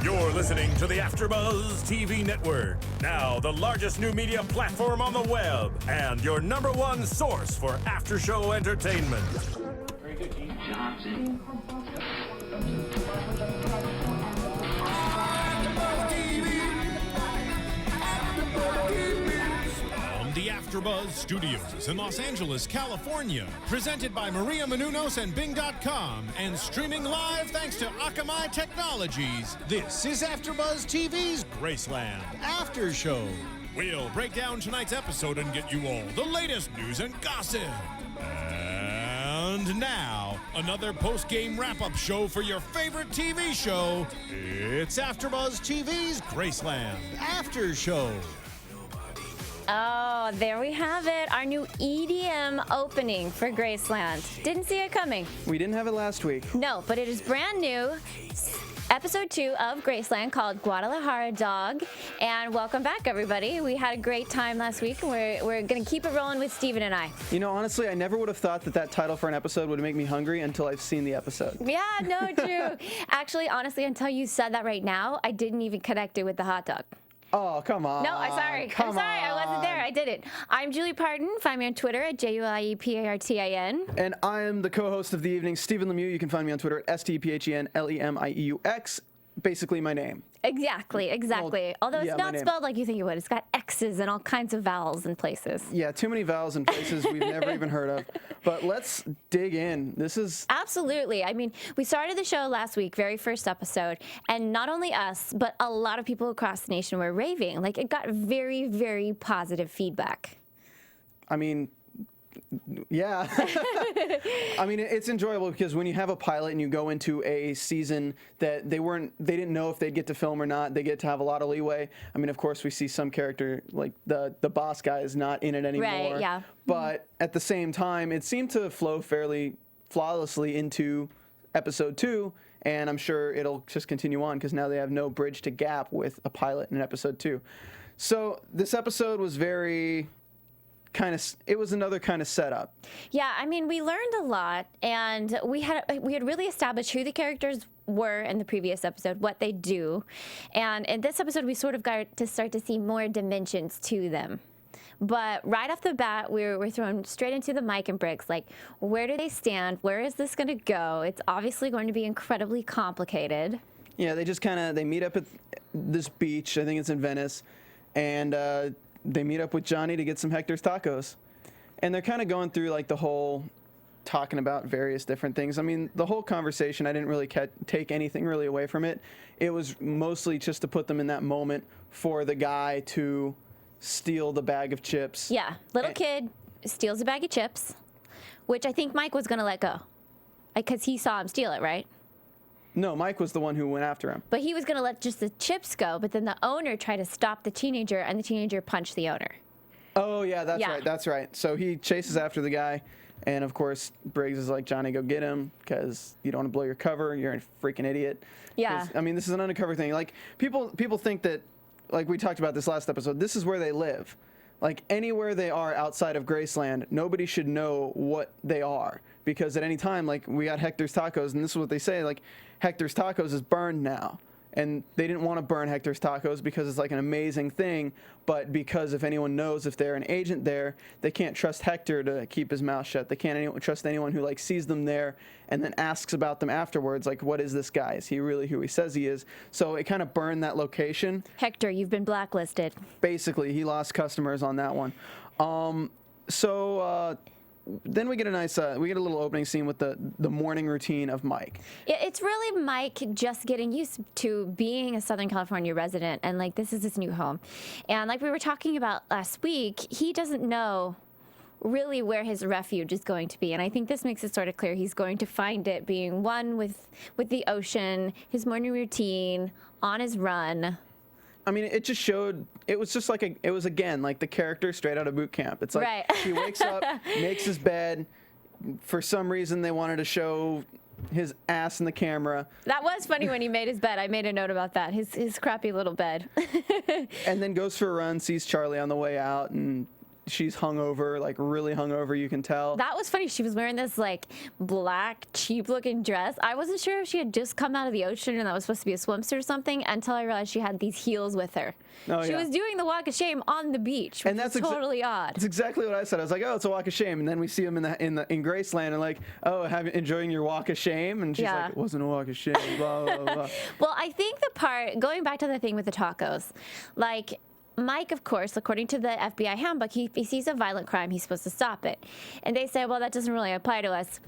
You're listening to the AFTERBUZZ TV Network, now the largest new media platform on the web, and your #1 source for after-show entertainment. Very good, Keith Johnson. The AFTERBUZZ Studios in Los Angeles, California. Presented by Maria Menounos and Bing.com and streaming live thanks to Akamai Technologies. This is AFTERBUZZ TV's Graceland After Show. We'll break down tonight's episode and get you all the latest news and gossip. And now, another post-game wrap-up show for your favorite TV show. It's AFTERBUZZ TV's Graceland After Show. Oh, there we have it. Our new EDM opening for Graceland. Didn't see it coming. We didn't have it last week. No, but it is brand new. Episode 2 of Graceland called Guadalajara Dog. And welcome back, everybody. We had a great time last week, and we're going to keep it rolling with Stephen and I. You know, honestly, I never would have thought that title for an episode would make me hungry until I've seen the episode. Yeah, no, true. Actually, honestly, until you said that right now, I didn't even connect it with the hot dog. Oh, come on. No, I'm sorry. I wasn't there. I didn't. I'm Julie Partin. Find me on Twitter at JuliePartin. And I am the co-host of the evening, Stephen Lemieux. You can find me on Twitter at StephenLemieux. Basically my name. Exactly. Well, Although it's yeah, not spelled like you think it would. It's got X's and all kinds of vowels and places. Yeah, too many vowels and places we've never even heard of. But let's dig in. This is... Absolutely. I mean, we started the show last week, very first episode, and not only us, but a lot of people across the nation were raving. Like, it got very, very positive feedback. I mean... Yeah. I mean, it's enjoyable because when you have a pilot and you go into a season that they didn't know if they'd get to film or not, they get to have a lot of leeway. I mean, of course, we see some character, like the boss guy is not in it anymore. Right, yeah. But at the same time, it seemed to flow fairly flawlessly into episode 2, and I'm sure it'll just continue on because now they have no bridge to gap with a pilot in episode 2. So this episode was very... it was another kind of setup. Yeah, I mean, we learned a lot, and we had really established who the characters were in the previous episode, what they do, and in this episode, we sort of got to start to see more dimensions to them. But right off the bat, we're thrown straight into the Mike and Briggs. Like, where do they stand? Where is this going to go? It's obviously going to be incredibly complicated. Yeah, they just they meet up at this beach. I think it's in Venice, and they meet up with Johnny to get some Hector's tacos. And they're kind of going through like the whole talking about various different things. I mean, the whole conversation, I didn't really take anything really away from it. It was mostly just to put them in that moment for the guy to steal the bag of chips. Yeah, little kid steals a bag of chips, which I think Mike was going to let go. Because he saw him steal it, right? No, Mike was the one who went after him. But he was going to let just the chips go, but then the owner tried to stop the teenager, and the teenager punched the owner. Oh, yeah, that's right. So he chases after the guy, and of course, Briggs is like, Johnny, go get him, because you don't want to blow your cover. You're a freaking idiot. Yeah. I mean, this is an undercover thing. Like, people think that, like we talked about this last episode, this is where they live. Like, anywhere they are outside of Graceland, nobody should know what they are. Because at any time, like, we got Hector's Tacos, and this is what they say, like, Hector's Tacos is burned now. And they didn't want to burn Hector's Tacos because it's like an amazing thing, but because if anyone knows if they're an agent there, they can't trust Hector to keep his mouth shut. They can't trust anyone who like sees them there and then asks about them afterwards, like, what is this guy? Is he really who he says he is? So it kind of burned that location. Hector, you've been blacklisted. Basically, he lost customers on that one. Then we get a little opening scene with the morning routine of Mike. Yeah, it's really Mike just getting used to being a Southern California resident, and like this is his new home. And like we were talking about last week, he doesn't know really where his refuge is going to be, and I think this makes it sort of clear he's going to find it being one with the ocean, his morning routine, on his run. I mean, it just showed, it was just like, it was again, like the character straight out of boot camp. It's like, right. He wakes up, makes his bed. For some reason, they wanted to show his ass in the camera. That was funny when he made his bed. I made a note about that, his crappy little bed. And then goes for a run, sees Charlie on the way out, and she's hungover, like really hungover, you can tell. That was funny. She was wearing this like black, cheap-looking dress. I wasn't sure if she had just come out of the ocean and that was supposed to be a swimsuit or something until I realized she had these heels with her. Oh, She yeah. was doing the walk of shame on the beach, which And that's is totally odd. That's exactly what I said. I was like, oh, it's a walk of shame. And then we see him in Graceland and like, oh, enjoying your walk of shame. And she's Yeah. like, it wasn't a walk of shame. Blah blah blah. Well, I think the part, going back to the thing with the tacos, like Mike, of course, according to the FBI handbook, he sees a violent crime, he's supposed to stop it. And they say, well, that doesn't really apply to us.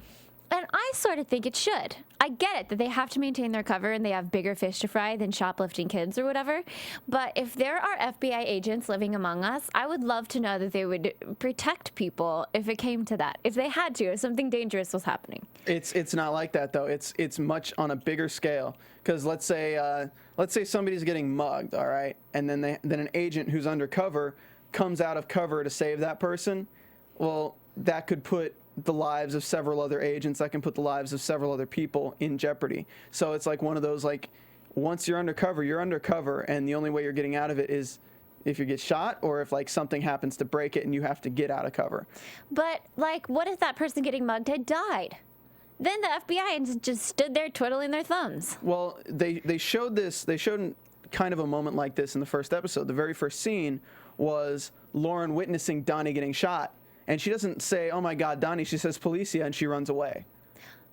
And I sort of think it should. I get it that they have to maintain their cover and they have bigger fish to fry than shoplifting kids or whatever. But if there are FBI agents living among us, I would love to know that they would protect people if it came to that. If they had to, if something dangerous was happening. It's not like that though. It's much on a bigger scale. Because let's say somebody's getting mugged, all right, and then an agent who's undercover comes out of cover to save that person. Well, that could put the lives of several other agents, that can put the lives of several other people in jeopardy. So it's like one of those, like, once you're undercover, and the only way you're getting out of it is if you get shot or if like something happens to break it and you have to get out of cover. But like, what if that person getting mugged had died? Then the FBI just stood there twiddling their thumbs. Well, they showed kind of a moment like this in the first episode. The very first scene was Lauren witnessing Donnie getting shot. And she doesn't say, oh my God, Donnie, she says Policia, and she runs away.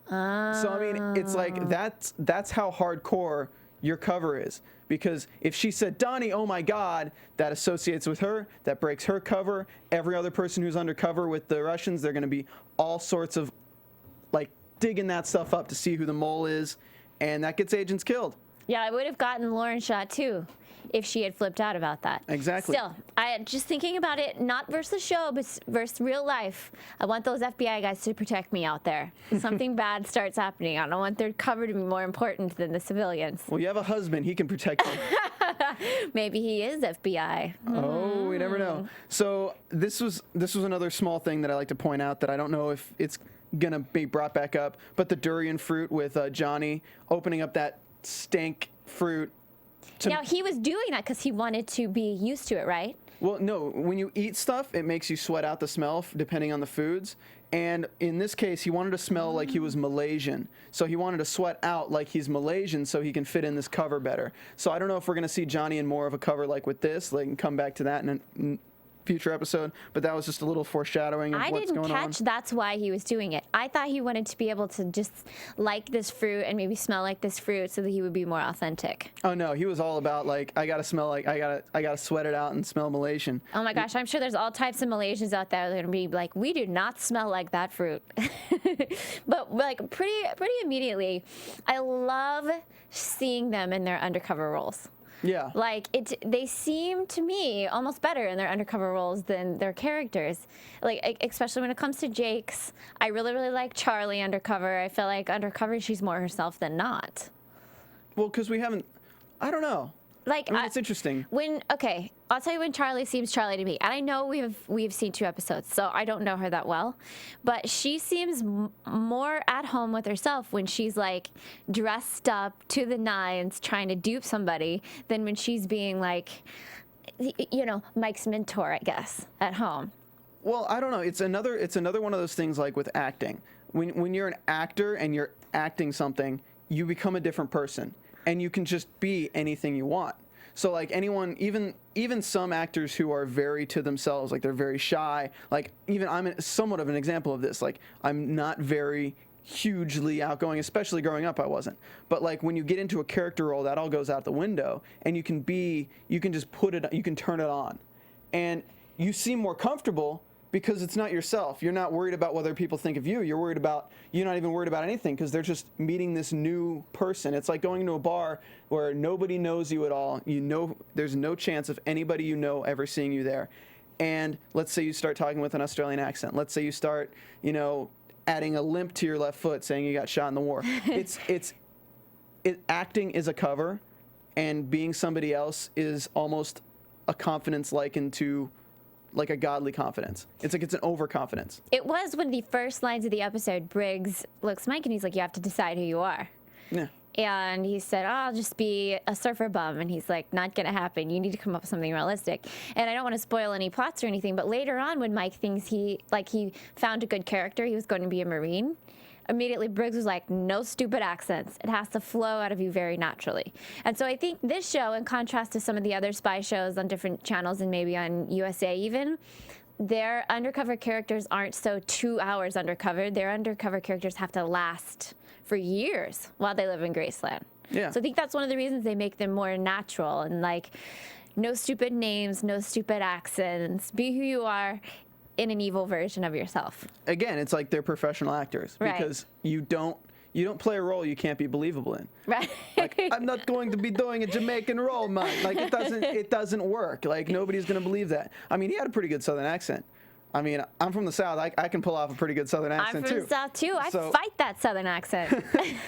So, I mean, it's like, that's how hardcore your cover is. Because if she said, Donnie, oh my God, that associates with her, that breaks her cover. Every other person who's undercover with the Russians, they're going to be all sorts of, like, digging that stuff up to see who the mole is. And that gets agents killed. Yeah, I would have gotten Lauren shot too if she had flipped out about that. Exactly. Still, I just thinking about it, not versus show, but versus real life. I want those FBI guys to protect me out there. If something bad starts happening, I don't want their cover to be more important than the civilians. Well, you have a husband. He can protect you. Maybe he is FBI. Oh, we never know. So this was another small thing that I like to point out that I don't know if it's gonna be brought back up, but the durian fruit with Johnny opening up that stank fruit. Now, he was doing that because he wanted to be used to it, right? Well, no. When you eat stuff, it makes you sweat out the smell, depending on the foods. And in this case, he wanted to smell like he was Malaysian. So he wanted to sweat out like he's Malaysian so he can fit in this cover better. So I don't know if we're going to see Johnny in more of a cover like with this. Like, and come back to that in a future episode. But that was just a little foreshadowing of what's going on. I didn't catch that's why he was doing it. I thought he wanted to be able to just like this fruit and maybe smell like this fruit so that he would be more authentic. Oh no, he was all about like I gotta smell like I gotta sweat it out and smell Malaysian. Oh my gosh, I'm sure there's all types of Malaysians out there that are gonna be like, we do not smell like that fruit. But like pretty immediately, I love seeing them in their undercover roles. Yeah. Like they seem to me almost better in their undercover roles than their characters. Like especially when it comes to Jake's, I really like Charlie undercover. I feel like undercover she's more herself than not. Well, because we haven't. I don't know. Like I mean, it's interesting. I'll tell you when Charlie seems Charlie to me. And I know we've seen 2 episodes, so I don't know her that well, but she seems more at home with herself when she's like dressed up to the nines trying to dupe somebody than when she's being like, you know, Mike's mentor, I guess, at home. Well, I don't know. It's another one of those things like with acting. When you're an actor and you're acting something, you become a different person. And you can just be anything you want. So like anyone, even some actors who are very to themselves, like they're very shy. Like even I'm somewhat of an example of this. Like I'm not very hugely outgoing, especially growing up I wasn't. But like when you get into a character role, that all goes out the window, and you can just you can turn it on, and you seem more comfortable. Because it's not yourself. You're not worried about whether people think of you. You're not even worried about anything because they're just meeting this new person. It's like going into a bar where nobody knows you at all. You know, there's no chance of anybody you know ever seeing you there. And let's say you start talking with an Australian accent. Let's say you start, adding a limp to your left foot saying you got shot in the war. Acting is a cover, and being somebody else is almost a confidence likened to like a godly confidence. It's like it's an overconfidence. It was one of the first lines of the episode. Briggs looks Mike and he's like, you have to decide who you are. Yeah. And he said, oh, I'll just be a surfer bum. And he's like, not going to happen. You need to come up with something realistic. And I don't want to spoil any plots or anything, but later on when Mike thinks he found a good character, he was going to be a Marine, immediately Briggs was like, no stupid accents. It has to flow out of you very naturally. And so I think this show, in contrast to some of the other spy shows on different channels and maybe on USA even, their undercover characters aren't so 2 hours undercover. Their undercover characters have to last for years while they live in Graceland. Yeah. So I think that's one of the reasons they make them more natural and like no stupid names, no stupid accents. Be who you are in an evil version of yourself. Again, it's like they're professional actors because you don't play a role you can't be believable in. Right. Like, I'm not going to be doing a Jamaican role, man. Like it doesn't work. Like nobody's going to believe that. I mean, he had a pretty good Southern accent. I mean, I'm from the South. I can pull off a pretty good Southern accent, too. I'm from the South, too. I So- fight that Southern accent.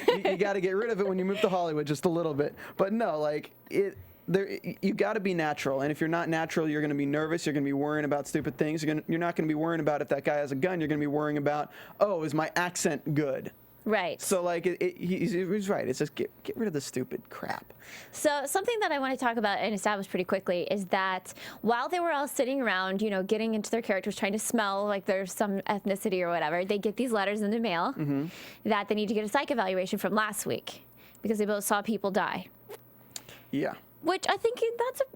you got to get rid of it when you move to Hollywood just a little bit. But no, like, you got to be natural. And if you're not natural, you're going to be nervous. You're going to be worrying about stupid things. You're not going to be worrying about if that guy has a gun. You're going to be worrying about, oh, is my accent good? Right. So, like, he's right. It's just get rid of the stupid crap. So something that I want to talk about and establish pretty quickly is that while they were all sitting around, you know, getting into their characters, trying to smell like there's some ethnicity or whatever, they get these letters in the mail that they need to get a psych evaluation from last week because they both saw people die. Yeah. Which I think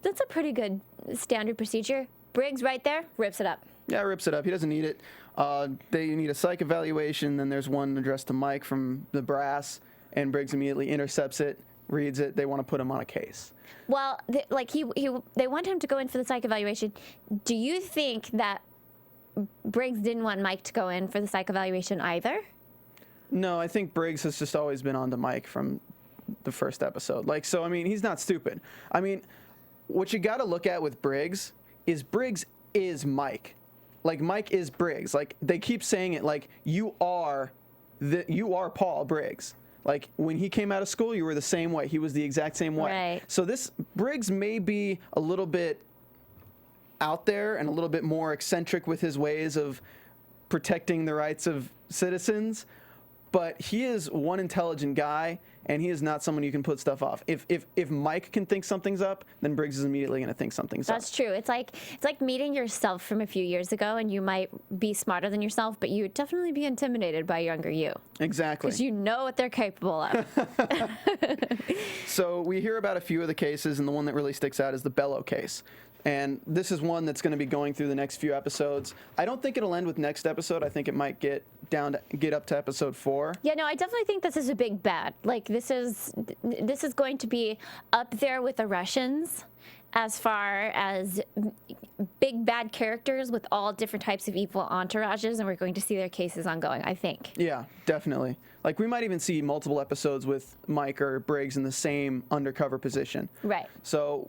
that's a pretty good standard procedure. Briggs right there rips it up. Yeah, rips it up. He doesn't need it. They need a psych evaluation. Then there's one addressed to Mike from the brass, and Briggs immediately intercepts it, reads it. They want to put him on a case. Well, they want him to go in for the psych evaluation. Do you think that Briggs didn't want Mike to go in for the psych evaluation either? No, I think Briggs has just always been on to Mike from the first episode. Like, so, I mean, he's not stupid. I mean, what you got to look at with Briggs is Mike. Like, Mike is Briggs. Like, they keep saying it like, you are Paul Briggs. Like, when he came out of school, you were the same way. He was the exact same way. Right. So this Briggs may be a little bit out there and a little bit more eccentric with his ways of protecting the rights of citizens, but he is one intelligent guy, and he is not someone you can put stuff off. If Mike can think something's up, then Briggs is immediately going to think something's up. That's true. It's like meeting yourself from a few years ago, and you might be smarter than yourself, but you would definitely be intimidated by younger you. Exactly. Because you know what they're capable of. So we hear about a few of the cases, and the one that really sticks out is the Bello case. And this is one that's going to be going through the next few episodes. I don't think it'll end with next episode. I think it might get up to episode 4. Yeah, no, I definitely think this is a big bad. Like, this is going to be up there with the Russians as far as big bad characters with all different types of evil entourages, and we're going to see their cases ongoing, I think. Yeah, definitely. Like, we might even see multiple episodes with Mike or Briggs in the same undercover position. Right. So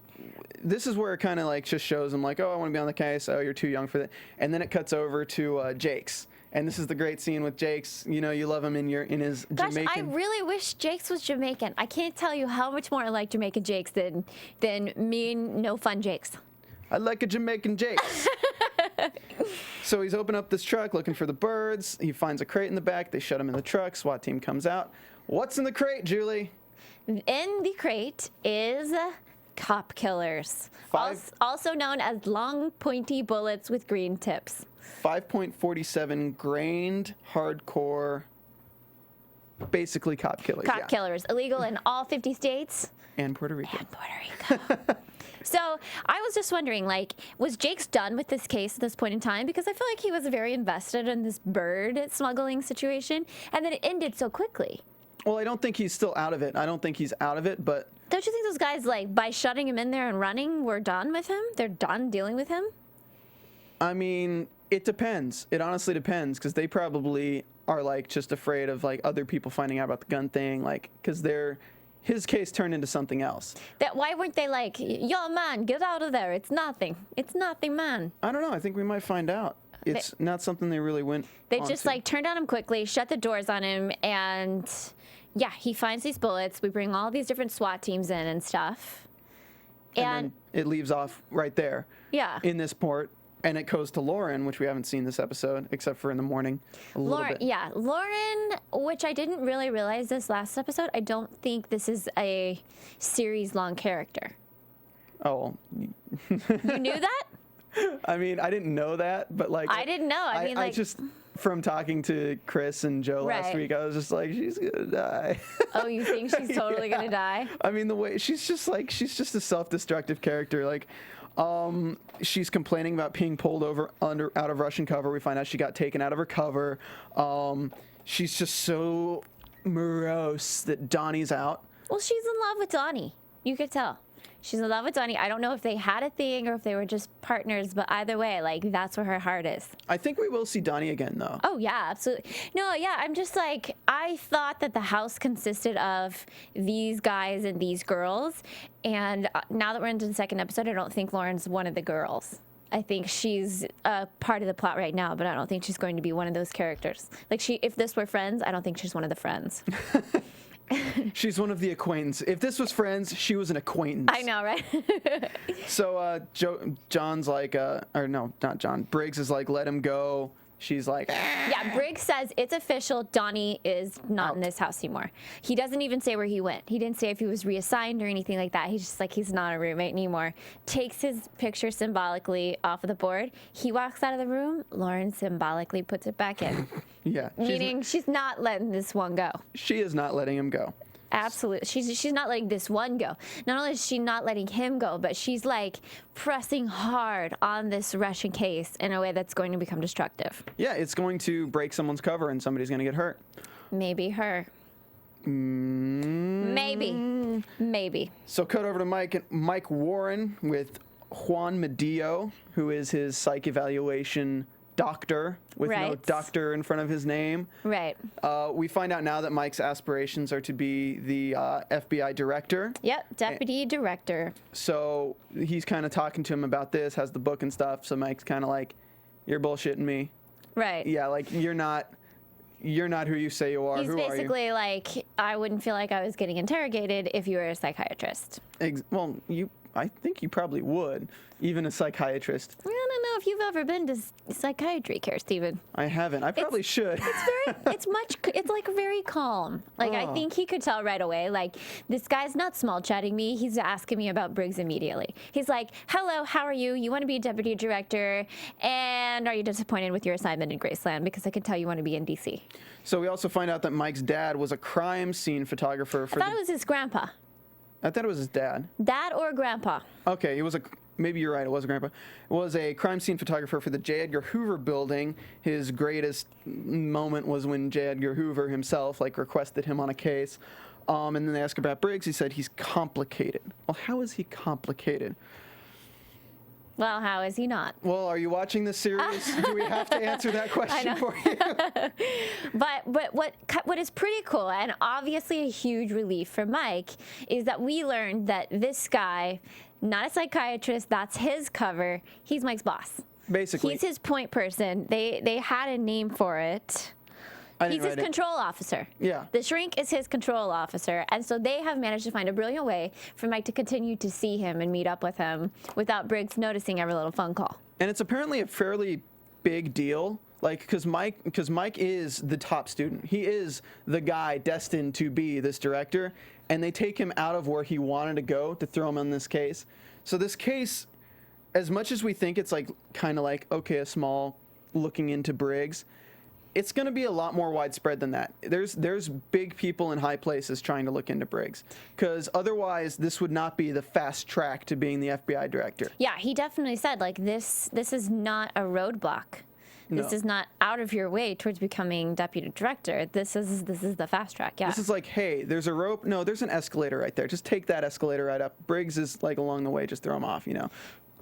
this is where it kind of like just shows them like, oh, I want to be on the case. Oh, you're too young for that. And then it cuts over to Jake's. And this is the great scene with Jake's. You know, you love him in his Gosh, Jamaican. I really wish Jake's was Jamaican. I can't tell you how much more I like Jamaican Jake's than mean, no fun Jake's. I like a Jamaican Jake's. So he's opened up this truck looking for the birds. He finds a crate in the back. They shut him in the truck. SWAT team comes out. What's in the crate, Julie? In the crate is cop killers, also known as long, pointy bullets with green tips. 5.47 grained, hardcore, basically cop killers. Cop killers, illegal in all 50 states. And Puerto Rico. So I was just wondering, like, was Jake's done with this case at this point in time? Because I feel like he was very invested in this bird smuggling situation, and then it ended so quickly. Well, I don't think he's still out of it. I don't think he's out of it, but... Don't you think those guys, like, by shutting him in there and running, we're done with him? They're done dealing with him? I mean, it depends. It honestly depends, because they probably are, like, just afraid of, like, other people finding out about the gun thing, like, because his case turned into something else. Why weren't they like, yo, man, get out of there. It's nothing. It's nothing, man. I don't know. I think we might find out. It's not something they really went They onto. just, like, turned on him quickly, shut the doors on him, and, yeah, he finds these bullets. We bring all these different SWAT teams in and stuff. And then it leaves off right there. Yeah. In this port. And it goes to Lauren, which we haven't seen this episode, except for in the morning. Lauren, which I didn't really realize this last episode. I don't think this is a series-long character. Oh. You knew that? I mean, I didn't know that, but like... I didn't know. I mean, I just, from talking to Chris and Joe last week, I was just like, she's gonna die. Oh, you think she's totally gonna die? I mean, the way, she's just a self-destructive character. Like, she's complaining about being pulled out of Russian cover. We find out she got taken out of her cover. She's just so morose that Donnie's out. Well, she's in love with Donnie. You could tell. She's in love with Donnie. I don't know if they had a thing or if they were just partners, but either way, like, that's where her heart is. I think we will see Donnie again, though. Oh, yeah, absolutely. No, yeah, I'm just like, I thought that the house consisted of these guys and these girls, and now that we're into the second episode, I don't think Lauren's one of the girls. I think she's a part of the plot right now, but I don't think she's going to be one of those characters. Like, if this were Friends, I don't think she's one of the friends. She's one of the acquaintance. If this was Friends, she was an acquaintance. I know, right? So John's like, or no, not John. Briggs is like, let him go. She's like, Yeah, Briggs says it's official. Donnie is not in this house anymore. He doesn't even say where he went. He didn't say if he was reassigned or anything like that. He's just like, he's not a roommate anymore. Takes his picture symbolically off of the board. He walks out of the room. Lauren symbolically puts it back in. Yeah. Meaning she's not letting this one go. She is not letting him go. Absolutely. She's not letting this one go. Not only is she not letting him go, but she's like pressing hard on this Russian case in a way that's going to become destructive. Yeah, it's going to break someone's cover and somebody's going to get hurt. Maybe her. Maybe. So cut over to Mike Warren with Juan Medillo, who is his psych evaluation doctor with no doctor in front of his name. Right. We find out now that Mike's aspirations are to be the FBI director. Yep, deputy director. So he's kind of talking to him about this, has the book and stuff. So Mike's kind of like, you're bullshitting me. Right. Yeah, like you're not who you say you are. He's who basically are you? like, I wouldn't feel like I was getting interrogated if you were a psychiatrist. Well, I think you probably would, even a psychiatrist. I don't know if you've ever been to psychiatry care, Stephen. I haven't. I probably should. It's like very calm. Like, I think he could tell right away, like, this guy's not small chatting me. He's asking me about Briggs immediately. He's like, hello, how are you? You want to be a deputy director? And are you disappointed with your assignment in Graceland? Because I can tell you want to be in D.C. So we also find out that Mike's dad was a crime scene photographer. I thought it was his grandpa. I thought it was his dad. Dad or grandpa? Okay, maybe you're right, it was a grandpa. It was a crime scene photographer for the J. Edgar Hoover building. His greatest moment was when J. Edgar Hoover himself requested him on a case. And then they asked about Briggs. He said he's complicated. Well, how is he complicated? Well, how is he not? Well, are you watching this series? Do we have to answer that question for you? But what is pretty cool, and obviously a huge relief for Mike, is that we learned that this guy, not a psychiatrist, that's his cover. He's Mike's boss. Basically. He's his point person. They had a name for it. He's his control officer. Yeah. The shrink is his control officer. And so they have managed to find a brilliant way for Mike to continue to see him and meet up with him without Briggs noticing every little phone call. And it's apparently a fairly big deal. Because Mike is the top student. He is the guy destined to be this director. And they take him out of where he wanted to go to throw him on this case. So this case, as much as we think it's kind of okay, a small looking into Briggs, it's going to be a lot more widespread than that. There's big people in high places trying to look into Briggs, because otherwise this would not be the fast track to being the FBI director. Yeah, he definitely said this is not a roadblock. This is not out of your way towards becoming deputy director. This is the fast track. Yeah. This is like, hey, there's a rope. No, there's an escalator right there. Just take that escalator right up. Briggs is along the way. Just throw him off.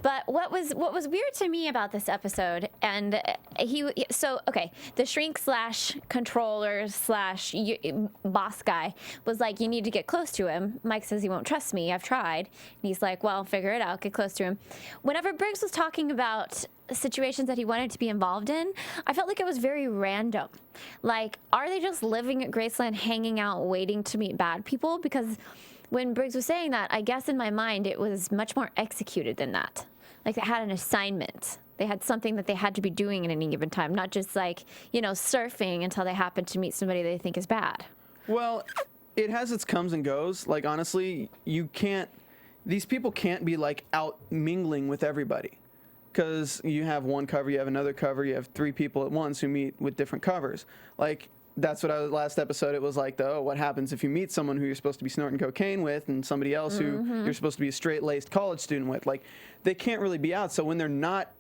But what was weird to me about this episode, and the shrink / controller / boss guy was like, you need to get close to him. Mike says he won't trust me. I've tried. And he's like, well, figure it out. Get close to him. Whenever Briggs was talking about situations that he wanted to be involved in, I felt like it was very random. Like, are they just living at Graceland, hanging out, waiting to meet bad people? Because when Briggs was saying that, I guess in my mind it was much more executed than that. like they had an assignment. They had something that they had to be doing at any given time, not just like, you know, surfing until they happen to meet somebody they think is bad. Well, it has its comes and goes. Like, honestly, these people can't be like out mingling with everybody, because you have one cover, you have another cover, you have 3 people at once who meet with different covers. Like, that's what last episode, it was like, what happens if you meet someone who you're supposed to be snorting cocaine with and somebody else who you're supposed to be a straight-laced college student with? Like, they can't really be out. So when they're not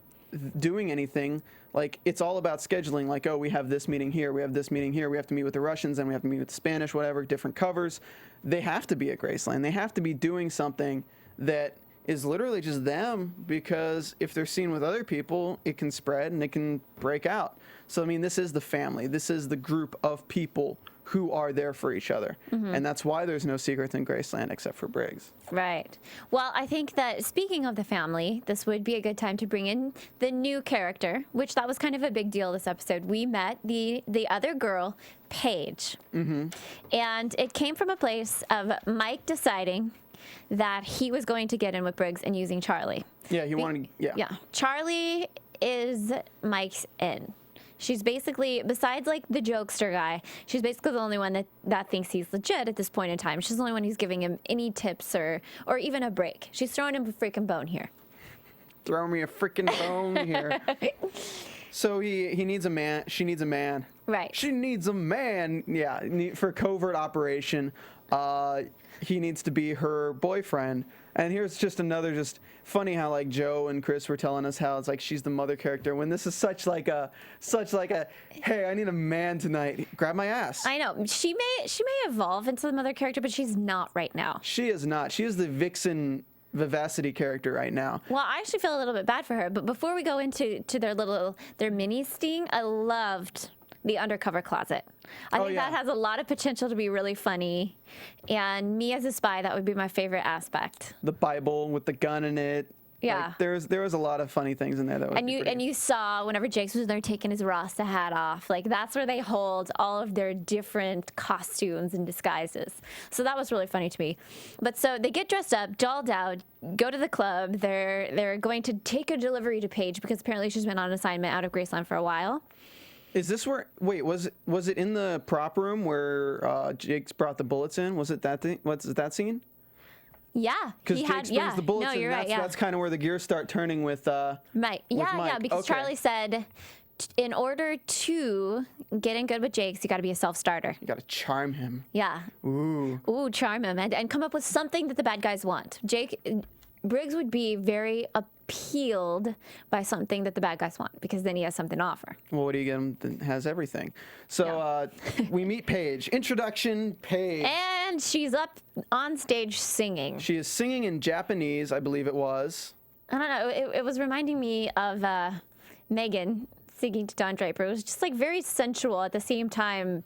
doing anything, like, it's all about scheduling. Like, we have this meeting here, we have this meeting here, we have to meet with the Russians, and we have to meet with the Spanish, whatever, different covers. They have to be at Graceland. They have to be doing something that is literally just them, because if they're seen with other people, it can spread and it can break out. So, I mean, this is the family. This is the group of people who are there for each other. And that's why there's no secrets in Graceland except for Briggs. Right. Well, I think that speaking of the family, this would be a good time to bring in the new character, which that was kind of a big deal this episode. We met the other girl, Paige. And it came from a place of Mike deciding that he was going to get in with Briggs and using Charlie. Yeah, he wanted, Yeah. Charlie is Mike's in. She's basically, besides like the jokester guy, she's basically the only one that thinks he's legit at this point in time. She's the only one who's giving him any tips or even a break. She's throwing him a freaking bone here. Throw me a freaking bone here. So he needs a man. She needs a man. Right. She needs a man. Yeah, for covert operation. He needs to be her boyfriend. And here's just another just funny how like Joe and Chris were telling us how it's like she's the mother character when this is such like a hey, I need a man tonight. Grab my ass. I know. She may evolve into the mother character, but she's not right now. She is not. She is the vixen vivacity character right now. Well, I actually feel a little bit bad for her, but before we go into their mini sting, I loved the undercover closet. I think that has a lot of potential to be really funny, and me as a spy, that would be my favorite aspect. The Bible with the gun in it. Yeah. Like, there was a lot of funny things in there that was you saw whenever Jakes was there taking his Rasta hat off, like that's where they hold all of their different costumes and disguises. So that was really funny to me. But so they get dressed up, dolled out, go to the club. They're going to take a delivery to Paige because apparently she's been on assignment out of Graceland for a while. Is this where? Wait, was it in the prop room where Jakes brought the bullets in? Was it that thing? What's that scene? Yeah, because Jakes brings the bullets in. That's kind of where the gears start turning with Mike. Yeah, because Charlie said, in order to get in good with Jakes, you got to be a self-starter. You got to charm him. Yeah. Ooh, charm him and come up with something that the bad guys want. Briggs would be very appealed by something that the bad guys want, because then he has something to offer. Well, what do you get him that has everything? So we meet Paige. Introduction, Paige. And she's up on stage singing. She is singing in Japanese, I believe it was. I don't know. It was reminding me of Megan singing to Don Draper. It was just like very sensual at the same time,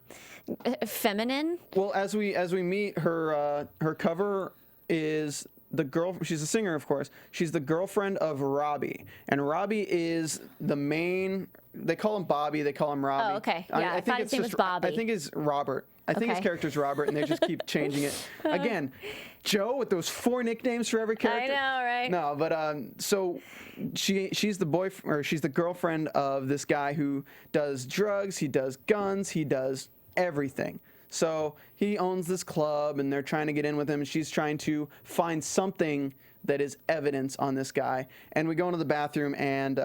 feminine. Well, as we meet her, her cover is the girl. She's a singer, of course. She's the girlfriend of Robbie, and Robbie is the main. They call him Bobby. They call him Robbie. Oh, okay. Yeah, I thought his name was Bobby. I think it's Robert. I think his character's Robert, and they just keep changing it. Again, Joe with those 4 nicknames for every character. I know, right? No, but so she's the boyfriend, or she's the girlfriend of this guy who does drugs. He does guns. He does everything. So he owns this club, and they're trying to get in with him, and she's trying to find something that is evidence on this guy. And we go into the bathroom, and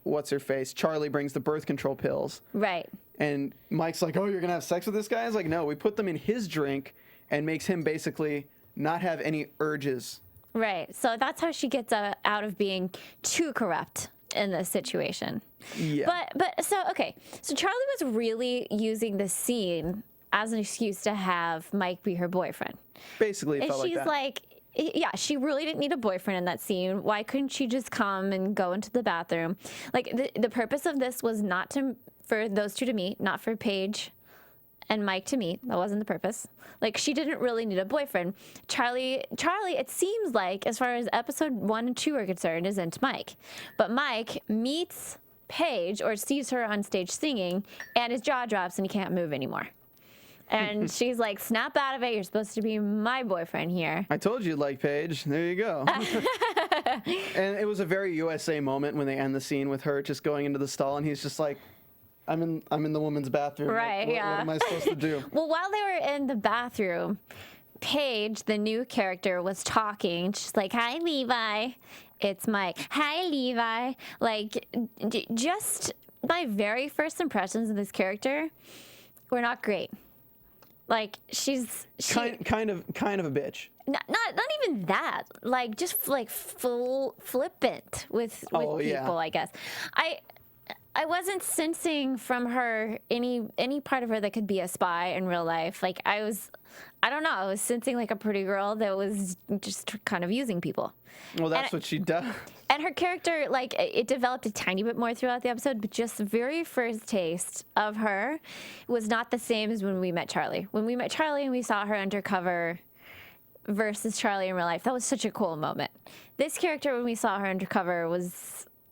what's her face? Charlie brings the birth control pills. Right. And Mike's like, oh, you're going to have sex with this guy? I was like, no, we put them in his drink and makes him basically not have any urges. Right. So that's how she gets out of being too corrupt in this situation. Yeah. But so, okay. So Charlie was really using the scene as an excuse to have Mike be her boyfriend. Basically, it felt like that. And she's like, yeah, she really didn't need a boyfriend in that scene. Why couldn't she just come and go into the bathroom? Like, the purpose of this was not for those two to meet, not for Paige and Mike to meet. That wasn't the purpose. Like, she didn't really need a boyfriend. Charlie, it seems like, as far as episode 1 and 2 are concerned, is into Mike. But Mike meets Paige or sees her on stage singing, and his jaw drops and he can't move anymore. And she's like, snap out of it. You're supposed to be my boyfriend here. I told you, like Paige. There you go. And it was a very USA moment when they end the scene with her just going into the stall, and he's just like, I'm in the woman's bathroom. Right, Like, yeah. What am I supposed to do? Well, while they were in the bathroom, Paige, the new character, was talking. She's like, hi, Levi. It's Mike. Hi, Levi. Like, just my very first impressions of this character were not great. Like, she's kind of a bitch. not even that. Like, just like flippant with Oh, people, yeah. I guess. I wasn't sensing from her any part of her that could be a spy in real life. Like, I don't know, I was sensing like a pretty girl that was just kind of using people. Well, that's what she does. And her character, like, it developed a tiny bit more throughout the episode, but just the very first taste of her was not the same as when we met Charlie. When we met Charlie and we saw her undercover versus Charlie in real life, that was such a cool moment. This character, when we saw her undercover,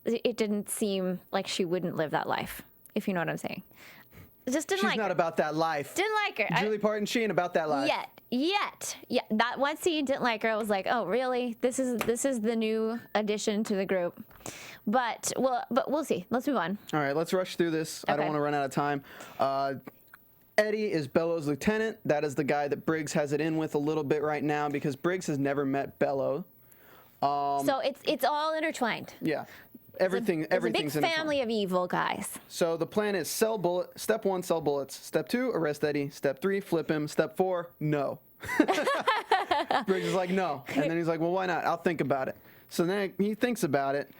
it didn't seem like she wouldn't live that life, if you know what I'm saying. Just didn't She's like not her. about that life. Didn't like her. Julie Partin, she ain't about that life. Yet. Yeah, that one scene, didn't like her. I was like, oh, really? This is the new addition to the group. But we'll see. Let's move on. All right, let's rush through this. I don't Okay. want to run out of time. Eddie is Bellows' lieutenant. That is the guy that Briggs has it in with a little bit right now because Briggs has never met Bellow. So it's all intertwined. Yeah. Everything's It's a big intertwined. family of evil guys. So the plan is step 1, sell bullets. Step 2, arrest Eddie. Step 3, flip him. Step 4, no. Briggs is like, no. And then he's like, well, why not? I'll think about it. So then he thinks about it.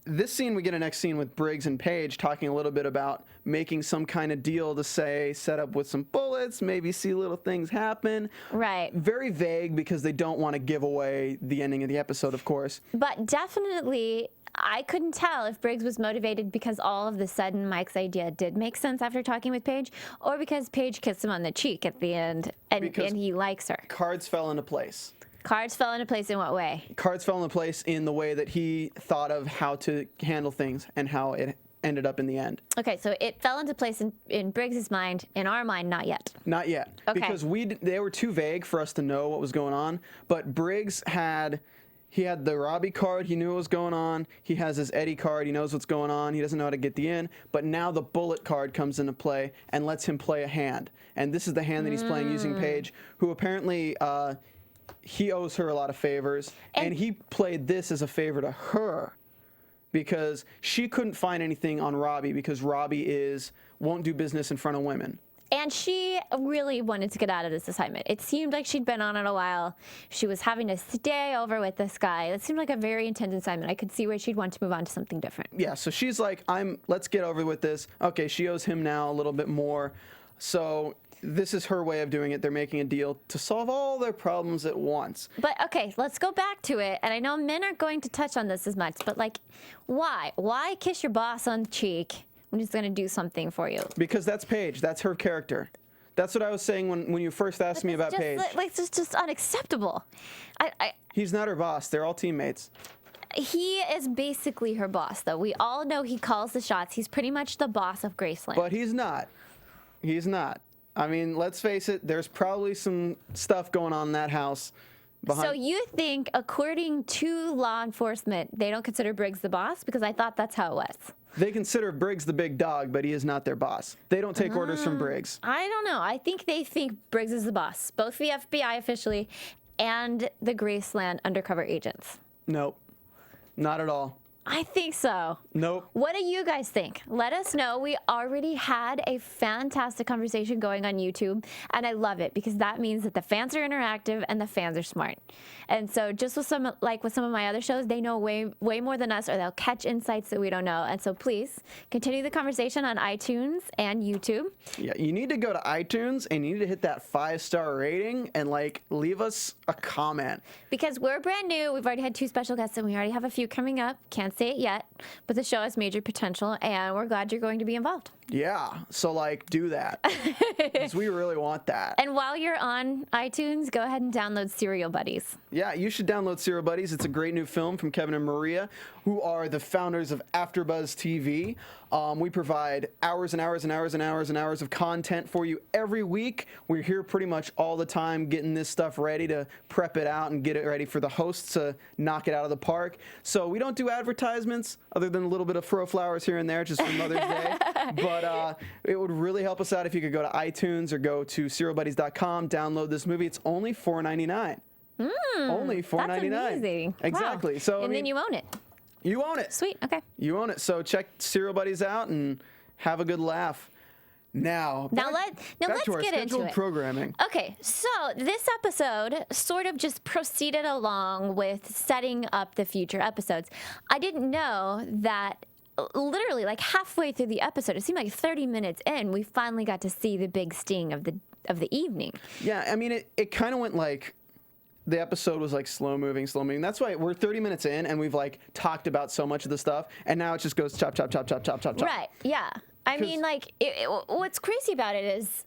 This scene, we get a next scene with Briggs and Paige talking a little bit about making some kind of deal to say, set up with some bullets, maybe see little things happen. Right. Very vague because they don't want to give away the ending of the episode, of course. But definitely, I couldn't tell if Briggs was motivated because all of the sudden Mike's idea did make sense after talking with Paige, or because Paige kissed him on the cheek at the end and he likes her. Cards fell into place. Cards fell into place in what way? Cards fell into place in the way that he thought of how to handle things and how it ended up in the end. Okay, so it fell into place in Briggs's mind. In our mind, not yet. Not yet. Okay. Because they were too vague for us to know what was going on. But Briggs had the Robbie card. He knew what was going on. He has his Eddie card. He knows what's going on. He doesn't know how to get the in. But now the bullet card comes into play and lets him play a hand. And this is the hand that he's playing using Paige, who apparently he owes her a lot of favors. And he played this as a favor to her because she couldn't find anything on Robbie because Robbie won't do business in front of women. And she really wanted to get out of this assignment. It seemed like she'd been on it a while. She was having to stay over with this guy. It seemed like a very intense assignment. I could see where she'd want to move on to something different. Yeah, so she's like, let's get over with this. Okay, she owes him now a little bit more. So this is her way of doing it. They're making a deal to solve all their problems at once. But okay, let's go back to it. And I know men aren't going to touch on this as much, but like, why? Why kiss your boss on the cheek when he's going to do something for you? Because that's Paige. That's her character. That's what I was saying when you first asked me about Paige. Like, it's just unacceptable. He's not her boss. They're all teammates. He is basically her boss, though. We all know he calls the shots. He's pretty much the boss of Graceland. But he's not. He's not. I mean, let's face it. There's probably some stuff going on in that house. So you think, according to law enforcement, they don't consider Briggs the boss? Because I thought that's how it was. They consider Briggs the big dog, but he is not their boss. They don't take orders from Briggs. I don't know. I think they think Briggs is the boss, both the FBI officially and the Graceland undercover agents. Nope. Not at all. I think so. Nope. What do you guys think? Let us know. We already had a fantastic conversation going on YouTube, and I love it because that means that the fans are interactive and the fans are smart. And so just with some of my other shows, they know way more than us, or they'll catch insights that we don't know. And so please continue the conversation on iTunes and YouTube. Yeah, you need to go to iTunes and you need to hit that 5-star rating and leave us a comment. Because we're brand new. We've already had 2 special guests, and we already have a few coming up. Can't say it yet, but the show has major potential, and we're glad you're going to be involved. Yeah, so like do that because we really want that. And while you're on iTunes, go ahead and download Serial Buddies. Yeah, you should download Serial Buddies. It's a great new film from Kevin and Maria, who are the founders of AFTERBUZZ TV. We provide hours and hours and hours and hours and hours of content for you every week. We're here pretty much all the time getting this stuff ready to prep it out and get it ready for the hosts to knock it out of the park. So we don't do advertisements other than a little bit of fro flowers here and there just for Mother's Day. But it would really help us out if you could go to iTunes or go to serialbuddies.com, download this movie. It's only $4.99. Only $4.99. That's amazing. Exactly. Wow. So and then you own it. You own it. Sweet. Okay. You own it. So check Serial Buddies out and have a good laugh. Now let's to our get into scheduled it. Programming. Okay, so this episode sort of just proceeded along with setting up the future episodes. I didn't know that literally like halfway through the episode, it seemed like 30 minutes in, we finally got to see the big sting of the evening. Yeah, I mean, it kind of went like the episode was like slow moving. That's why we're 30 minutes in and we've like talked about so much of the stuff, and now it just goes chop, chop, chop, chop, chop, chop, chop. Right, yeah. I mean, like, what's crazy about it is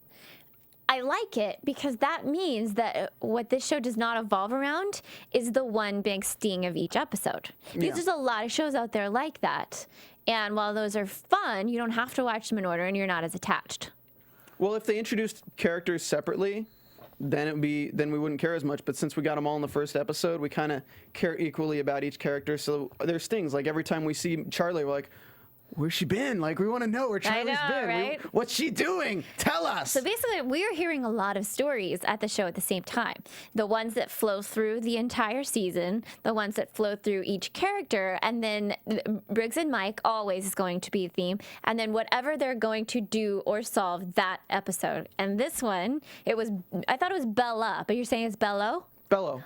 I like it because that means that what this show does not evolve around is the one big sting of each episode. Because there's a lot of shows out there like that. And while those are fun, you don't have to watch them in order and you're not as attached. Well, if they introduced characters separately, then we wouldn't care as much. But since we got them all in the first episode, we kind of care equally about each character. So there's things like every time we see Charlie, we're like, where's she been? Like, we want to know where Charlie's been. Right? What's she doing? Tell us. So basically, we are hearing a lot of stories at the show at the same time. The ones that flow through the entire season, the ones that flow through each character, and then Briggs and Mike always is going to be a theme, and then whatever they're going to do or solve that episode. And this one, I thought it was Bella, but you're saying it's Bello? Bello.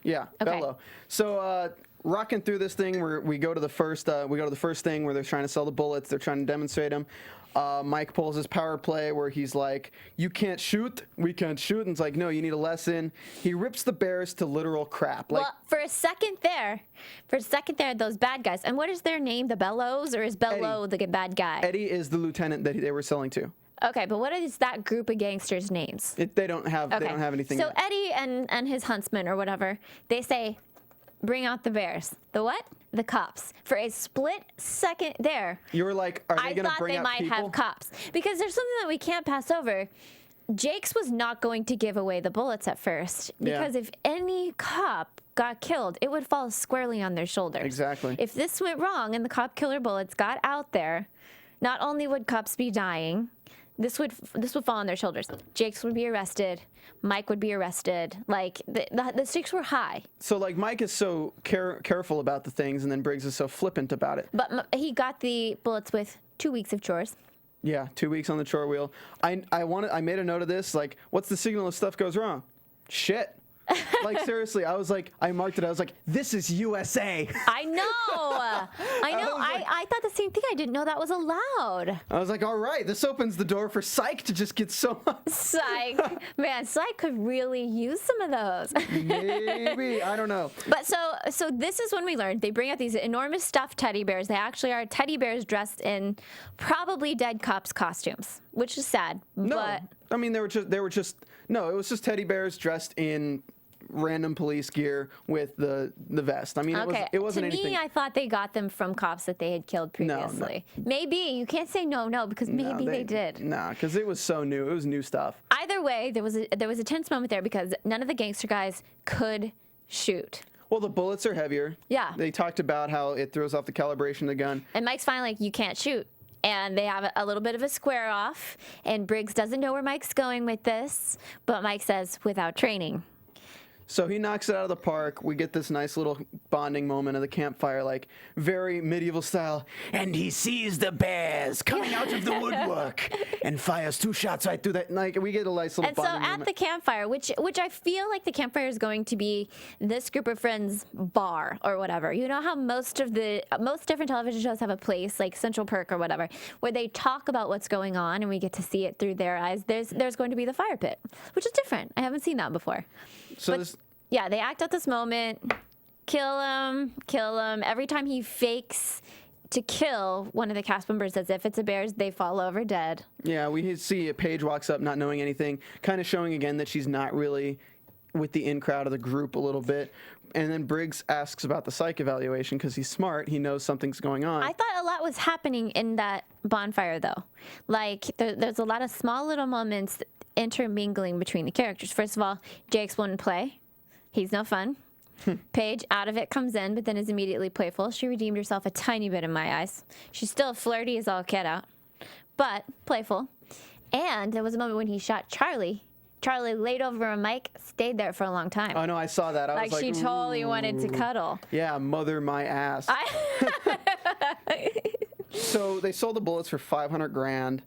Yeah, Okay. Bello. So rocking through this thing, we go to the first thing where they're trying to sell the bullets. They're trying to demonstrate them. Mike pulls his power play where he's like, "You can't shoot, we can't shoot," and it's like, "No, you need a lesson." He rips the bears to literal crap. Like, Well, for a second there, those bad guys. And what is their name? The Bellows, or is Bello the bad guy? Eddie is the lieutenant that they were selling to. Okay, but what is that group of gangsters' names? They don't have anything. So yet. Eddie and his huntsman or whatever, they say, "Bring out the bears." The what? The cops. For a split second there, You were like, "Are they going to bring out I thought they might people?" have cops. Because there's something that we can't pass over. Jakes was not going to give away the bullets at first. Because if any cop got killed, it would fall squarely on their shoulders. Exactly. If this went wrong and the cop killer bullets got out there, not only would cops be dying, this would fall on their shoulders. Jakes would be arrested. Mike would be arrested. Like, the stakes were high. So, like, Mike is so careful about the things, and then Briggs is so flippant about it. But he got the bullets with 2 weeks of chores. Yeah, 2 weeks on the chore wheel. I made a note of this. Like, what's the signal if stuff goes wrong? Shit. Like, seriously, I marked it. I was like, this is USA. I know. I thought the same thing. I didn't know that was allowed. I was like, all right, this opens the door for Psych to just get so much. Psych. Man, Psych could really use some of those. Maybe. I don't know. But so this is when we learned they bring out these enormous stuffed teddy bears. They actually are teddy bears dressed in probably dead cops' costumes, which is sad. No. But I mean, it was just teddy bears dressed in random police gear with the vest. I mean, it wasn't to anything. me, I thought they got them from cops that they had killed previously. No. Maybe. You can't say no, because maybe they did. Nah, because it was so new. It was new stuff. Either way, there was a tense moment there because none of the gangster guys could shoot. Well, the bullets are heavier. Yeah. They talked about how it throws off the calibration of the gun. And Mike's finally like, you can't shoot. And they have a little bit of a square off. And Briggs doesn't know where Mike's going with this. But Mike says, without training. So he knocks it out of the park. We get this nice little bonding moment of the campfire, like very medieval style. And he sees the bears coming out of the woodwork and fires 2 shots right through that. Like, we get a nice little bonding moment. And so at the campfire, which I feel like the campfire is going to be this group of friends' bar or whatever. You know how most different television shows have a place like Central Perk or whatever, where they talk about what's going on and we get to see it through their eyes. There's going to be the fire pit, which is different. I haven't seen that before. So Yeah, they act out this moment, kill him. Every time he fakes to kill one of the cast members as if it's a bear's. They fall over dead. Yeah, we see Paige walks up not knowing anything, kind of showing again that she's not really with the in crowd of the group a little bit. And then Briggs asks about the psych evaluation because he's smart. He knows something's going on. I thought a lot was happening in that bonfire, though. Like, there's a lot of small little moments intermingling between the characters. First of all, Jake's won't play. He's no fun. Paige, out of it, comes in, but then is immediately playful. She redeemed herself a tiny bit in my eyes. She's still flirty as all get out, but playful. And there was a moment when he shot Charlie. Charlie laid over a mic, stayed there for a long time. Oh, no, I saw that. I was like, she totally wanted to cuddle. Yeah, mother my ass. So they sold the bullets for $500,000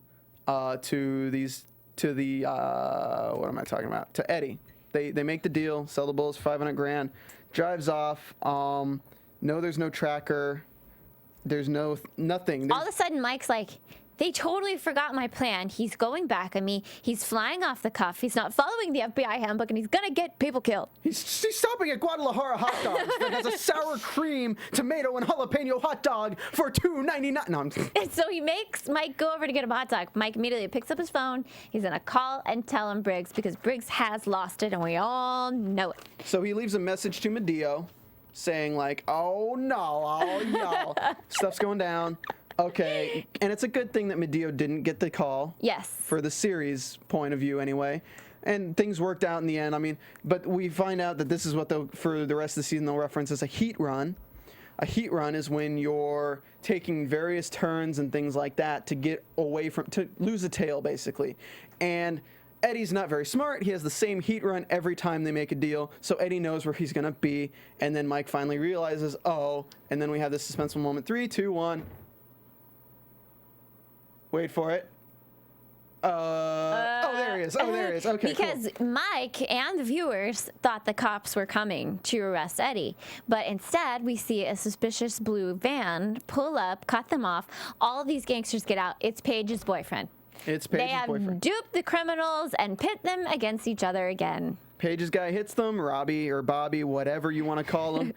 to the what am I talking about? To Eddie. They make the deal, sell the bullets for $500,000, drives off. No, there's no tracker. There's nothing. All of a sudden, Mike's like, they totally forgot my plan. He's going back at me. He's flying off the cuff. He's not following the FBI handbook, and he's gonna get people killed. He's stopping at Guadalajara Hot Dogs that has a sour cream, tomato, and jalapeno hot dog for $2.99. No, I'm just... And so he makes Mike go over to get him a hot dog. Mike immediately picks up his phone. He's gonna call and tell him Briggs because Briggs has lost it, and we all know it. So he leaves a message to Medio saying like, oh no, stuff's going down. Okay, and it's a good thing that Medio didn't get the call. Yes. For the series point of view, anyway. And things worked out in the end. I mean, but we find out that this is what for the rest of the season they'll reference as a heat run. A heat run is when you're taking various turns and things like that to get away to lose a tail, basically. And Eddie's not very smart. He has the same heat run every time they make a deal, so Eddie knows where he's gonna be. And then Mike finally realizes, oh, and then we have this suspenseful moment. 3, 2, 1. Wait for it. Oh, there he is. Oh, there he is. Okay, because cool. Mike and the viewers thought the cops were coming to arrest Eddie. But instead, we see a suspicious blue van pull up, cut them off. All of these gangsters get out. It's Paige's boyfriend. It's Paige's boyfriend. They have duped the criminals and pit them against each other again. Paige's guy hits them, Robbie or Bobby, whatever you want to call them.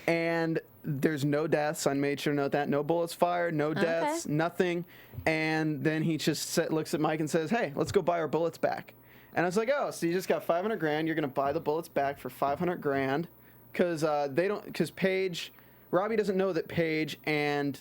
And there's no deaths. I made sure to note that. No bullets fired, no deaths, nothing. And then he just looks at Mike and says, hey, let's go buy our bullets back. And I was like, oh, so you just got $500,000. You're going to buy the bullets back for $500,000 because Robbie doesn't know that Paige and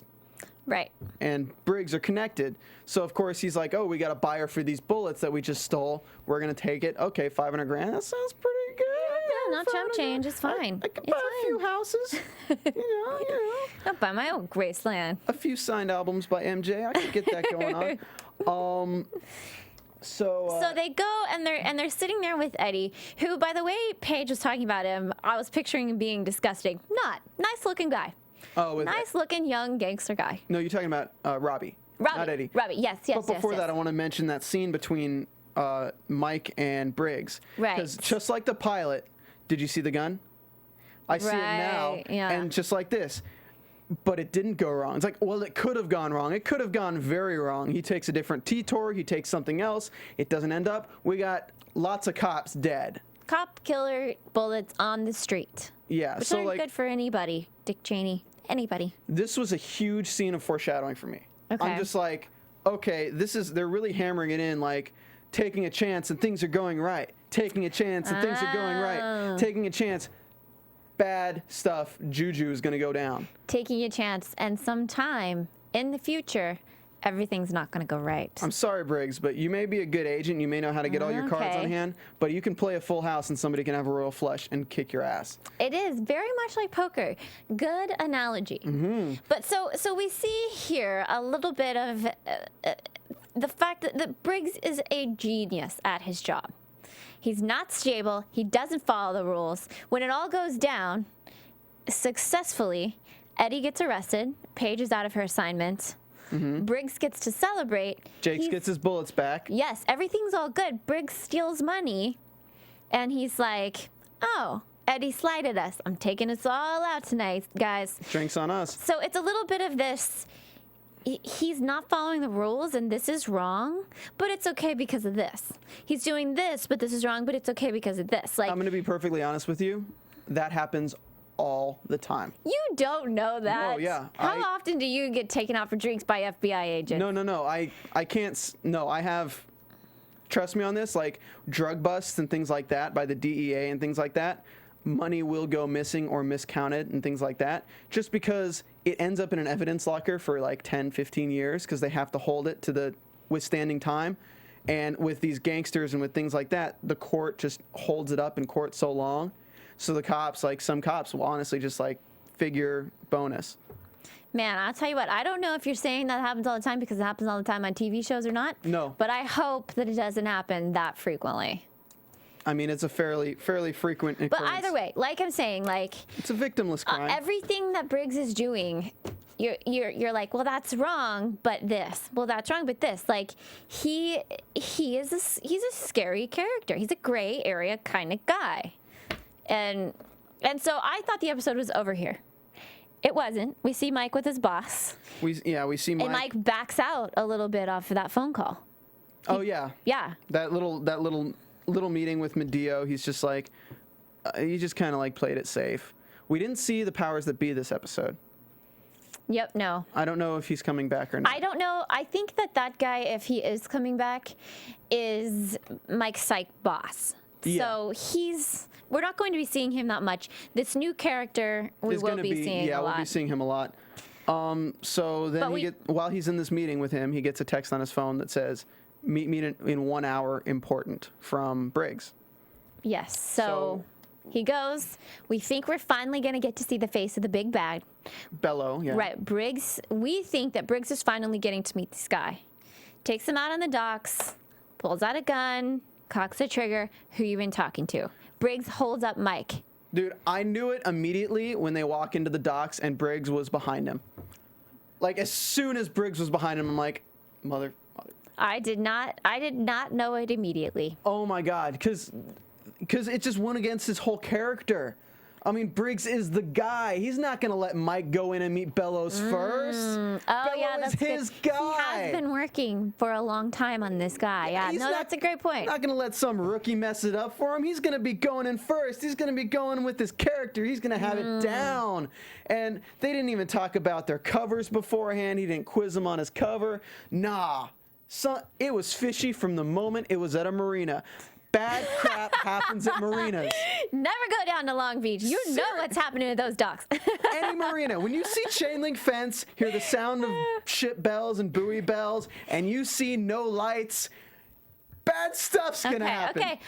Briggs are connected. So, of course, he's like, oh, we got a buyer for these bullets that we just stole. We're going to take it. Okay, $500,000. That sounds pretty good. Yeah, not chump change. It's fine. I could buy a few houses. you know. I'll buy my own Graceland. A few signed albums by MJ. I could get that going on. So they go and they're sitting there with Eddie, who, by the way, Paige was talking about him. I was picturing him being disgusting. Not nice looking guy. Oh, nice looking young gangster guy. No, you're talking about Robbie, not Eddie. Robbie, yes. But before that, I want to mention that scene between Mike and Briggs. Right. Because just like the pilot, did you see the gun? I see it now, and just like this. But it didn't go wrong. It's like, well, it could have gone wrong. It could have gone very wrong. He takes a different detour. He takes something else. It doesn't end up. We got lots of cops dead. Cop killer bullets on the street. Yeah. Which so aren't like, good for anybody. Dick Cheney. Anybody. This was a huge scene of foreshadowing for me. Okay. I'm just like, okay, they're really hammering it in, like taking a chance and things are going right. Taking a chance and things are going right. Taking a chance. Bad stuff, juju is going to go down. Taking a chance, and sometime in the future, everything's not going to go right. I'm sorry, Briggs, but you may be a good agent. You may know how to get all your cards on hand, but you can play a full house and somebody can have a royal flush and kick your ass. It is very much like poker. Good analogy. Mm-hmm. But so we see here a little bit of the fact that Briggs is a genius at his job. He's not stable. He doesn't follow the rules. When it all goes down, successfully, Eddie gets arrested. Paige is out of her assignment. Mm-hmm. Briggs gets to celebrate. Jake gets his bullets back. Yes, everything's all good. Briggs steals money, and he's like, oh, Eddie slighted us. I'm taking us all out tonight, guys. Drinks on us. So it's a little bit of this. He's not following the rules, and this is wrong, but it's okay because of this. He's doing this, but this is wrong, but it's okay because of this. Like, I'm going to be perfectly honest with you. That happens all the time. You don't know that. Oh, yeah. How often do you get taken out for drinks by FBI agents? No. I can't. No, I have. Trust me on this. Like drug busts and things like that by the DEA and things like that. Money will go missing or miscounted and things like that. Just because it ends up in an evidence locker for like 10, 15 years because they have to hold it to the withstanding time. And with these gangsters and with things like that, the court just holds it up in court so long. So the cops, like some cops, will honestly just like figure bonus. Man, I'll tell you what, I don't know if you're saying that happens all the time because it happens all the time on TV shows or not. No. But I hope that it doesn't happen that frequently. I mean, it's a fairly frequent occurrence. But either way, like I'm saying, like it's a victimless crime. Everything that Briggs is doing, you're like, well, that's wrong, but this. Well, that's wrong, but this. Like he's a scary character. He's a gray area kind of guy, and so I thought the episode was over here. It wasn't. We see Mike with his boss. We see Mike. And Mike backs out a little bit off of that phone call. Yeah. That little meeting with Medeo. He's just like, he just kind of like played it safe. We didn't see the powers that be this episode. Yep. No. I don't know if he's coming back or not. I don't know. I think that guy, if he is coming back, is Mike's Psych boss. Yeah. So we're not going to be seeing him that much. This new character, we will be seeing a lot. Yeah, we'll be seeing him a lot. So then while he's in this meeting with him, he gets a text on his phone that says, meet me in 1 hour, important, from Briggs. Yes. So he goes. We think we're finally going to get to see the face of the big bad. Bello, yeah. Right. Briggs, we think that Briggs is finally getting to meet this guy. Takes him out on the docks, pulls out a gun, cocks the trigger. Who you been talking to? Briggs holds up Mike. Dude, I knew it immediately when they walk into the docks and Briggs was behind him. Like, as soon as Briggs was behind him, I'm like, mother. I did not know it immediately. Oh my God, because it just went against his whole character. I mean, Briggs is the guy. He's not going to let Mike go in and meet Bellows first. Oh, Bello yeah, is that's his good. guy. He has been working for a long time on this guy. Yeah, that's a great point. Not going to let some rookie mess it up for him. He's going to be going in first. He's going to be going with his character. He's going to have it down. And they didn't even talk about their covers beforehand. He didn't quiz him on his cover. Nah. It was fishy from the moment it was at a marina. Bad crap happens at marinas. Never go down to Long Beach. You know what's happening at those docks. Any marina. When you see chain link fence, hear the sound of ship bells and buoy bells, and you see no lights, bad stuff's gonna happen. Okay.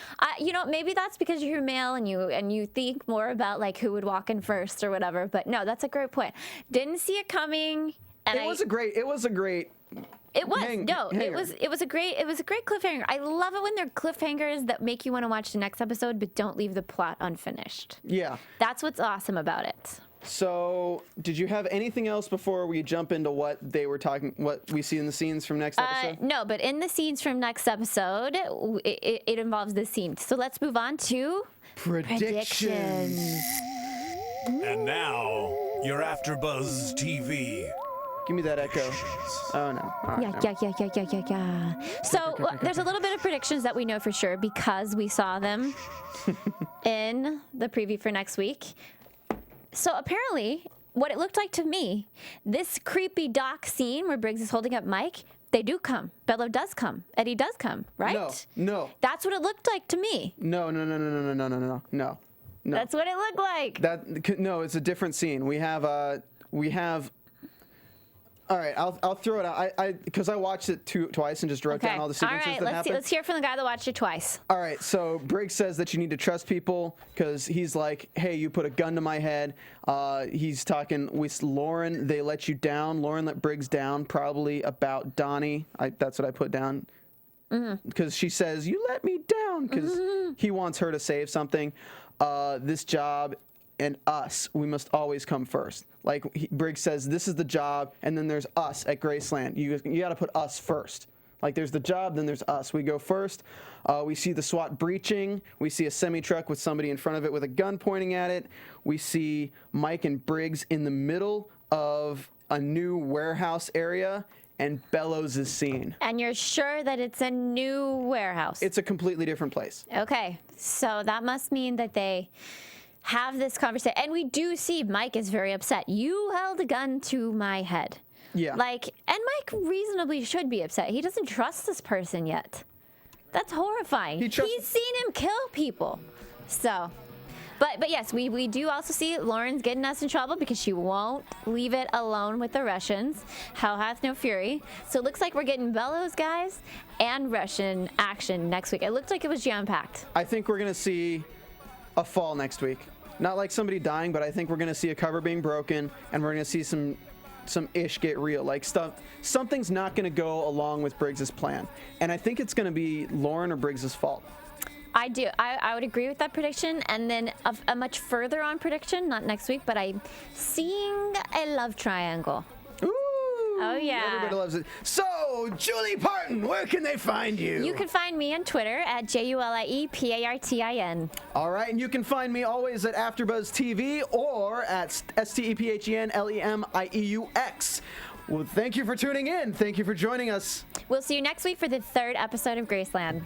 Maybe that's because you're male and you think more about like who would walk in first or whatever. But no, that's a great point. Didn't see it coming. And It was a great. It was a great great cliffhanger. I love it when they're cliffhangers that make you want to watch the next episode but don't leave the plot unfinished. Yeah. That's what's awesome about it. So, did you have anything else before we jump into what we see in the scenes from next episode? No, but in the scenes from next episode, it involves this scene. So let's move on to predictions. And now, your AfterBuzz TV. Give me that echo. Oh, no. All right, Yeah. So there's a little bit of predictions that we know for sure because we saw them in the preview for next week. So apparently, what it looked like to me, this creepy dock scene where Briggs is holding up Mike, they do come. Bello does come. Eddie does come, right? No. That's what it looked like to me. No. That's what it looked like. No, it's a different scene. We have. All right, I'll throw it out. Because I watched it twice and just wrote down all the sequences that happened. Let's hear from the guy that watched it twice. All right, so Briggs says that you need to trust people because he's like, hey, you put a gun to my head. He's talking with Lauren. They let you down. Lauren let Briggs down, probably about Donnie. That's what I put down. Because she says, you let me down because he wants her to save something. This job and us, we must always come first. Like Briggs says, this is the job, and then there's us at Graceland. You got to put us first. Like there's the job, then there's us. We go first. We see the SWAT breaching. We see a semi-truck with somebody in front of it with a gun pointing at it. We see Mike and Briggs in the middle of a new warehouse area, and Bellows is seen. And you're sure that it's a new warehouse? It's a completely different place. Okay, so that must mean that they have this conversation. And we do see Mike is very upset. You held a gun to my head. Yeah. Like, and Mike reasonably should be upset. He doesn't trust this person yet. That's horrifying. He's seen him kill people. So, but yes, we do also see Lauren's getting us in trouble because she won't leave it alone with the Russians. Hell hath no fury. So it looks like we're getting Bellows guys and Russian action next week. It looked like it was jam-packed. I think we're going to see a fall next week. Not like somebody dying, but I think we're going to see a cover being broken, and we're going to see some ish get real. Like something's not going to go along with Briggs's plan. And I think it's going to be Lauren or Briggs's fault. I do. I would agree with that prediction. And then a much further on prediction, not next week, but I'm seeing a love triangle. Ooh! Oh, yeah. Everybody loves it. So, Julie Partin, where can they find you? You can find me on Twitter at JuliePartin. All right, and you can find me always at AfterBuzz TV or at StephenLemieux. Well, thank you for tuning in. Thank you for joining us. We'll see you next week for the 3rd episode of Graceland.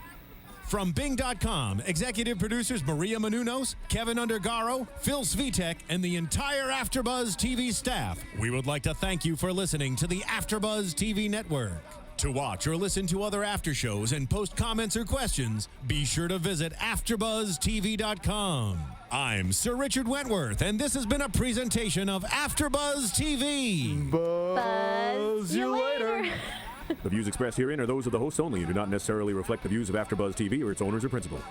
From Bing.com, executive producers Maria Menounos, Kevin Undergaro, Phil Svitek, and the entire AfterBuzz TV staff, we would like to thank you for listening to the AfterBuzz TV network. To watch or listen to other after shows and post comments or questions, be sure to visit AfterBuzzTV.com. I'm Sir Richard Wentworth, and this has been a presentation of AfterBuzz TV. Buzz you later. The views expressed herein are those of the hosts only and do not necessarily reflect the views of AfterBuzz TV or its owners or principals.